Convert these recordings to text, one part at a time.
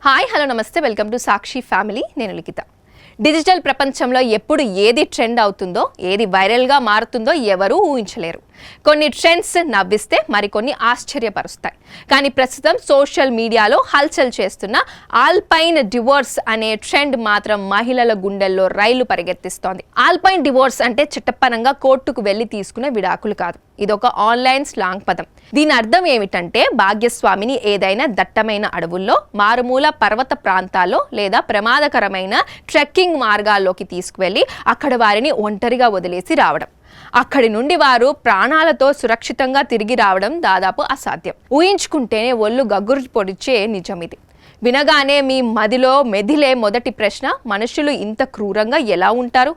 Hi hello నమస్తే welcome to Sakshi family. నేను లిఖిత. Digital ప్రపంచంలో ఎప్పుడు ఏది ట్రెండ్ అవుతుందో, ఏది వైరల్గా మారుతుందో ఎవరూ ఊహించలేరు. కొన్ని ట్రెండ్స్ నవ్విస్తే మరికొన్ని ఆశ్చర్యపరుస్తాయి. కానీ ప్రస్తుతం సోషల్ మీడియాలో హల్చల్ చేస్తున్న ఆల్పైన్ డివోర్స్ అనే ట్రెండ్ మాత్రం మహిళల గుండెల్లో రైలు పరిగెత్తిస్తోంది. ఆల్పైన్ డివోర్స్ అంటే చట్టపరంగా కోర్టుకు వెళ్లి తీసుకునే విడాకులు కాదు. ఇదొక ఆన్లైన్ స్లాంగ్ పదం. దీని అర్థం ఏమిటంటే భాగ్యస్వామిని ఏదైనా దట్టమైన అడవుల్లో, మారుమూల పర్వత ప్రాంతాల్లో లేదా ప్రమాదకరమైన ట్రెక్కింగ్ మార్గాల్లోకి తీసుకువెళ్లి అక్కడ వారిని ఒంటరిగా వదిలేసి రావడం. అక్కడి నుండి వారు ప్రాణాలతో సురక్షితంగా తిరిగి రావడం దాదాపు అసాధ్యం. ఊహించుకుంటేనే ఒళ్ళు గగ్గురు పొడిచే నిజం ఇది. వినగానే మీ మదిలో మెదిలే మొదటి ప్రశ్న, మనుషులు ఇంత క్రూరంగా ఎలా ఉంటారు?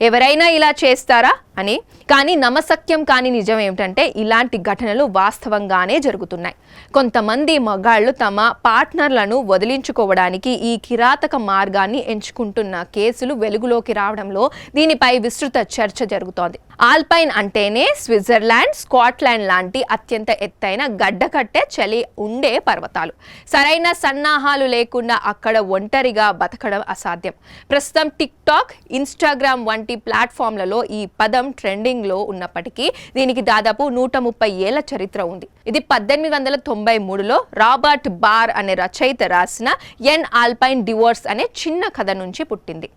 ఎవరైనా ఇలా చేస్తారా అని. కానీ నమ్మశక్యం కాని నిజం ఏమిటంటే ఇలాంటి ఘటనలు వాస్తవంగానే జరుగుతున్నాయి. కొంతమంది మగాళ్ళు తమ పార్ట్నర్లను వదిలించుకోవడానికి ఈ కిరాతక మార్గాన్ని ఎంచుకుంటున్న కేసులు వెలుగులోకి రావడంలో దీనిపై విస్తృత చర్చ జరుగుతోంది. ఆల్పైన్ అంటేనే స్విట్జర్లాండ్, స్కాట్లాండ్ లాంటి అత్యంత ఎత్తైన గడ్డకట్టే చలి ఉండే పర్వతాలు. సరైన సన్నాహాలు లేకుండా అక్కడ ఒంటరిగా బతకడం అసాధ్యం. ప్రస్తుతం టిక్ టాక్, ఇన్స్టాగ్రామ్ వంటి ప్లాట్ఫామ్లలో ఈ పదం ట్రెండింగ్ లో ఉన్నప్పటికీ దీనికి దాదాపు 130 ఏళ్ల చరిత్ర ఉంది. ఇది 1893లో రాబర్ట్ బార్ అనే రచయిత రాసిన ఎన్ ఆల్పైన్ డివోర్స్ అనే చిన్న కథ నుంచి పుట్టింది.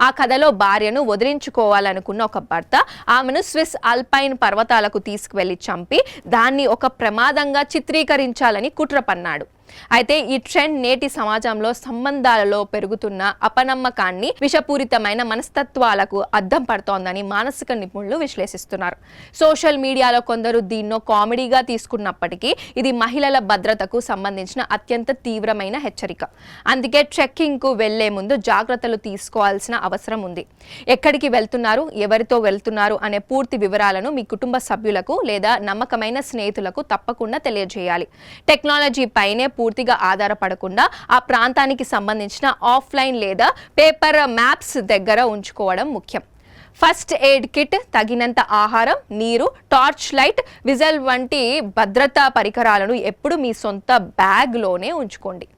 ఆ కథలో భార్యను వదిలించుకోవాలనుకున్న ఒక భర్త ఆమెను స్విస్ ఆల్పైన్ పర్వతాలకు తీసుకువెళ్లి చంపి దాన్ని ఒక ప్రమాదంగా చిత్రీకరించాలని కుట్ర పన్నాడు. అయితే ఈ ట్రెండ్ నేటి సమాజంలో సంబంధాలలో పెరుగుతున్న అపనమ్మకాన్ని, విషపూరితమైన మనస్తత్వాలకు అద్దం పడుతోందని మానసిక నిపుణులు విశ్లేషిస్తున్నారు. సోషల్ మీడియాలో కొందరు దీన్నో కామెడీగా తీసుకున్నప్పటికీ ఇది మహిళల భద్రతకు సంబంధించిన అత్యంత తీవ్రమైన హెచ్చరిక. అందుకే ట్రెక్కింగ్ కు వెళ్లే ముందు జాగ్రత్తలు తీసుకోవాల్సిన అవసరం ఉంది. ఎక్కడికి వెళ్తున్నారు, ఎవరితో వెళ్తున్నారు అనే పూర్తి వివరాలను మీ కుటుంబ సభ్యులకు లేదా నమ్మకమైన స్నేహితులకు తప్పకుండా తెలియజేయాలి. టెక్నాలజీ పైనే పూర్తిగా ఆధారపడకుండా ఆ ప్రాంతానికి సంబంధించిన ఆఫ్లైన్ లేదా పేపర్ మ్యాప్స్ దగ్గర ఉంచుకోవడం ముఖ్యం. ఫస్ట్ ఎయిడ్ కిట్, తగినంత ఆహారం, నీరు, టార్చ్ లైట్, విజల్ వంటి భద్రతా పరికరాలను ఎప్పుడు మీ సొంత బ్యాగ్లోనే ఉంచుకోండి.